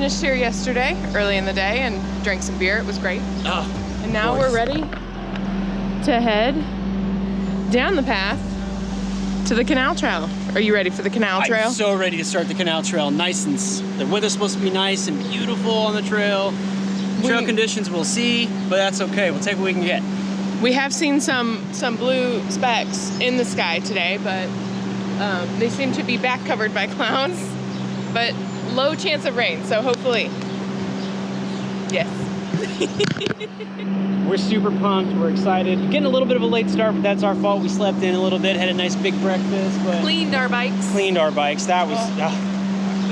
finished here yesterday, early in the day, and drank some beer. It was great. Oh, and now we're ready to head down the path to the canal trail. Are you ready for the canal trail? I'm so ready to start the canal trail. Nice, and the weather's supposed to be nice and beautiful on the trail. Trail conditions we'll see, but that's okay. We'll take what we can get. We have seen some blue specks in the sky today, but they seem to be back covered by clouds, but low chance of rain, so hopefully, yes. We're super pumped, we're excited. Getting a little bit of a late start, but that's our fault. We slept in a little bit, had a nice big breakfast, but Cleaned our bikes. That was,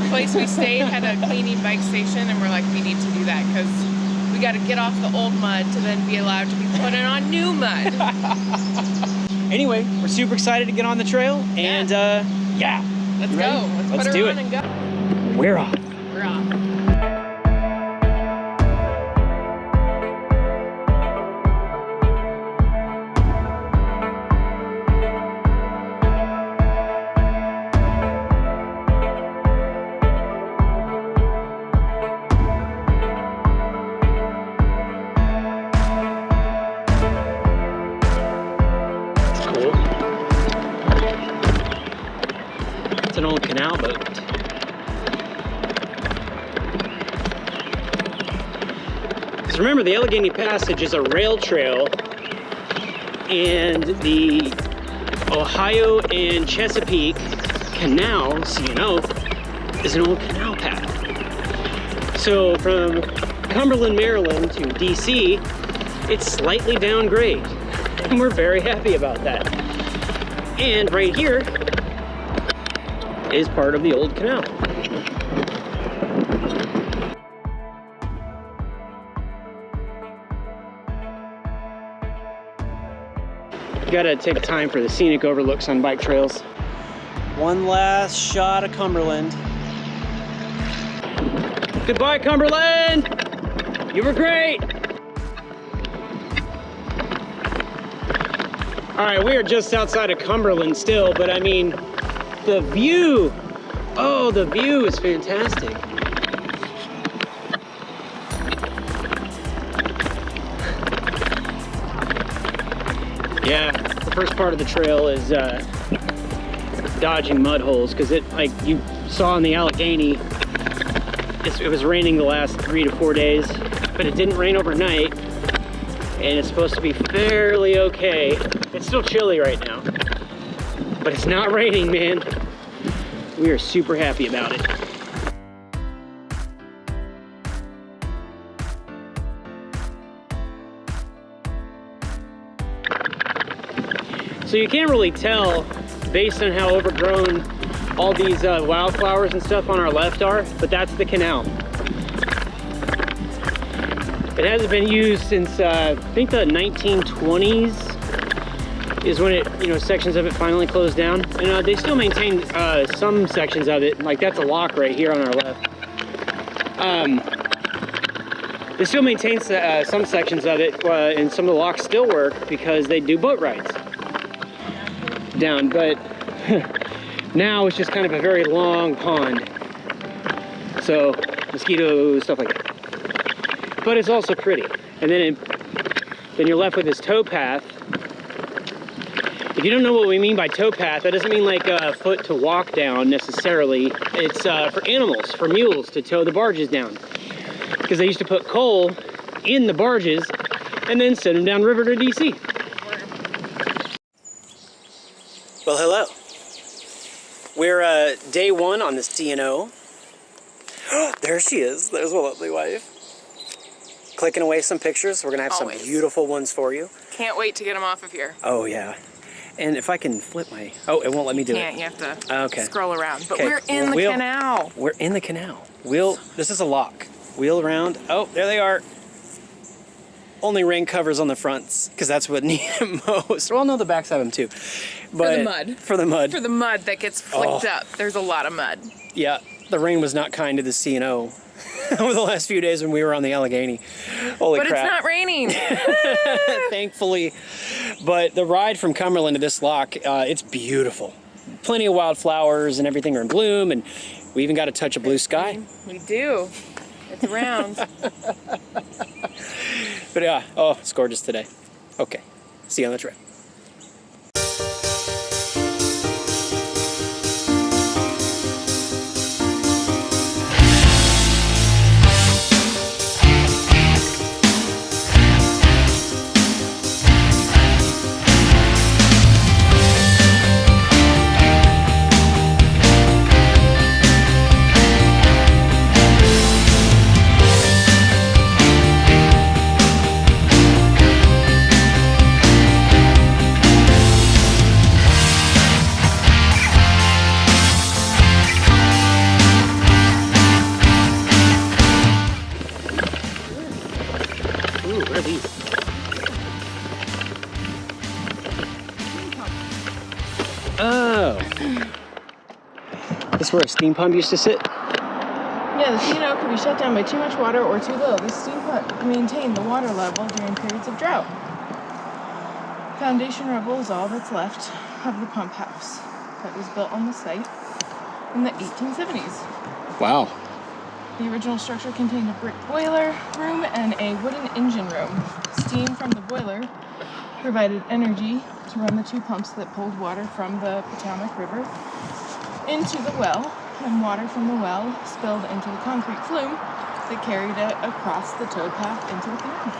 The place we stayed had a cleaning bike station, and we're like, we need to do that, because we got to get off the old mud to then be allowed to be putting on new mud. Anyway, we're super excited to get on the trail, and yeah. Let's go. Let's put her on and go. We're off. We're off. An old canal boat. Because remember, the Allegheny Passage is a rail trail, and the Ohio and Chesapeake Canal, C&O, is an old canal path. So from Cumberland, Maryland to DC, it's slightly downgrade, and we're very happy about that. And right here is part of the old canal. You gotta take time for the scenic overlooks on bike trails. One last shot of Cumberland. Goodbye, Cumberland! You were great! All right, we are just outside of Cumberland still, but I mean, the view, oh, the view is fantastic. Yeah, the first part of the trail is dodging mud holes, because it, like you saw in the Allegheny, it was raining the last 3 to 4 days, but it didn't rain overnight, and it's supposed to be fairly okay. It's still chilly right now, but it's not raining, man. We are super happy about it. So you can't really tell based on how overgrown all these wildflowers and stuff on our left are, but that's the canal. It hasn't been used since I think the 1920s is when it, sections of it finally closed down. And they still maintain some sections of it, like that's a lock right here on our left. They still maintain some sections of it, and some of the locks still work because they do boat rides down, but now it's just kind of a very long pond. So mosquitoes, stuff like that. But it's also pretty. And then you're left with this tow path. If you don't know what we mean by tow path, that doesn't mean like a foot to walk down necessarily. It's for animals, for mules to tow the barges down. Because they used to put coal in the barges and then send them down river to DC. Well, hello. We're day one on the C&O. There she is. There's my lovely wife. Clicking away some pictures. We're gonna have some beautiful ones for you. Can't wait to get them off of here. Oh yeah. And if I can flip my, oh, it won't let me do it. You have to scroll around. But we're in the canal. We're in the canal. This is a lock. Wheel around. Oh, there they are. Only rain covers on the fronts, because that's what need it most. Well, no, the backs have them too. But for the mud. For the mud. For the mud that gets flicked up. There's a lot of mud. Yeah, the rain was not kind to the C&O over the last few days when we were on the Allegheny. Holy crap. But it's not raining. Thankfully. But the ride from Cumberland to this lock, it's beautiful. Plenty of wildflowers and everything are in bloom, and we even got a touch of blue sky. We do. It's round. But yeah, oh, it's gorgeous today. Okay, see you on the trail. Oh. This is where a steam pump used to sit? Yeah, the C&O could be shut down by too much water or too little. The steam pump maintained the water level during periods of drought. Foundation rubble is all that's left of the pump house that was built on the site in the 1870s. Wow. The original structure contained a brick boiler room and a wooden engine room. Steam from the boiler provided energy to run the two pumps that pulled water from the Potomac River into the well, and water from the well spilled into the concrete flume that carried it across the tow path into the canal.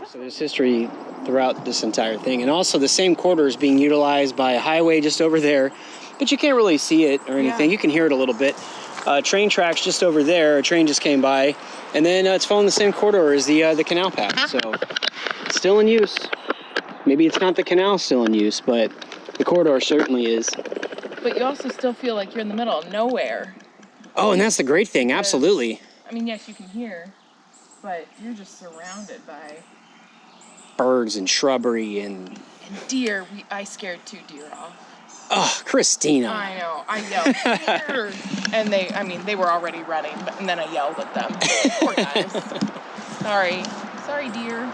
So there's history throughout this entire thing, and also the same corridor is being utilized by a highway just over there, but you can't really see it or anything. Yeah. You can hear it a little bit. Train tracks just over there. A train just came by, and then it's following the same corridor as the canal path. So it's still in use. Maybe it's not the canal still in use, but the corridor certainly is. But you also still feel like you're in the middle of nowhere. Oh, and that's the great thing. Absolutely. I mean, yes, you can hear, but you're just surrounded by Birds and shrubbery and deer. I scared 2 deer off. oh, Christina. I know. I yelled, "Deer!" And they were already running, and then I yelled at them. Poor guys. Sorry, deer.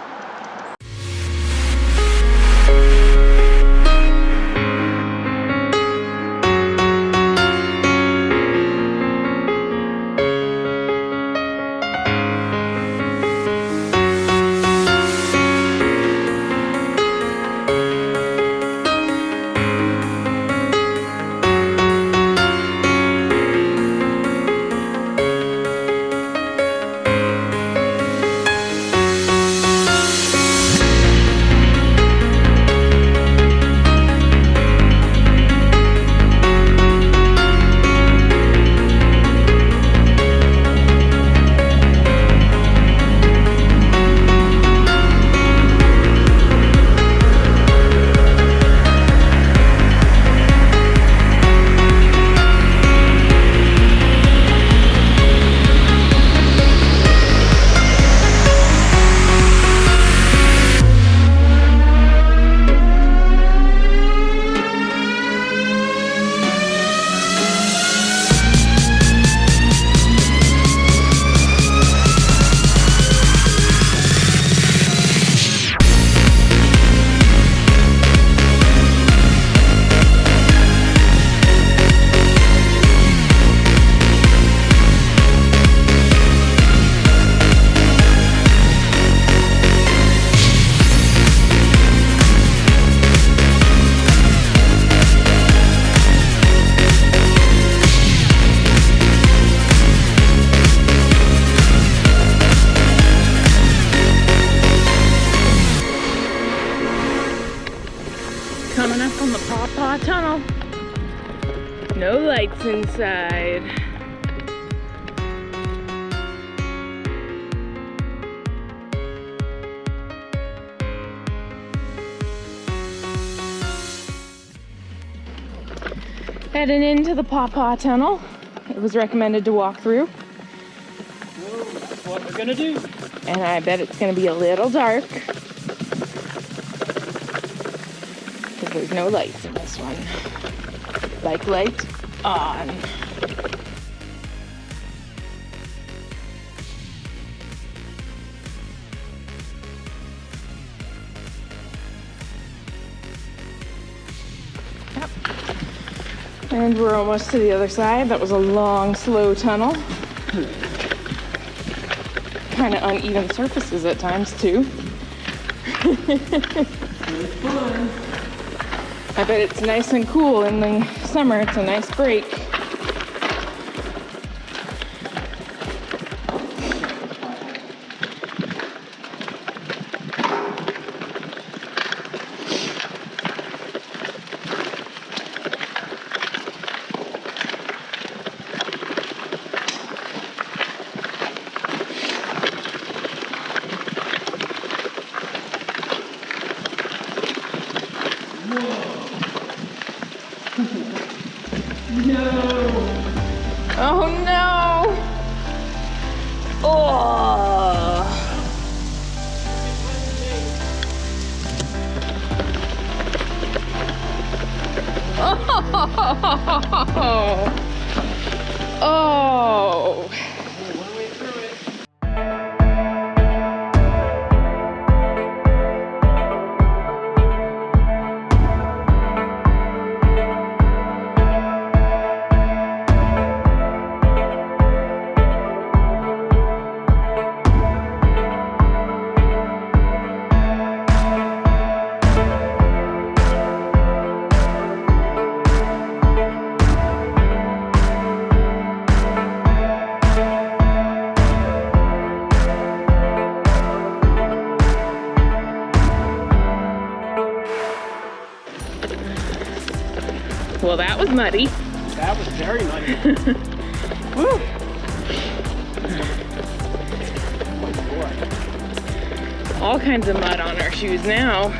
Coming up on the Paw Paw Tunnel. No lights inside. Heading into the Paw Paw Tunnel. It was recommended to walk through. Well, that's what we're gonna do. And I bet it's gonna be a little dark. Because there's no lights in this one. Like light on. Yep. And we're almost to the other side. That was a long, slow tunnel. kind of uneven surfaces at times too. I bet it's nice and cool in the summer. It's a nice break. Oh no! Oh! Oh! Oh! One way through it. Well, that was muddy. That was very muddy. Woo! Oh boy. All kinds of mud on our shoes now.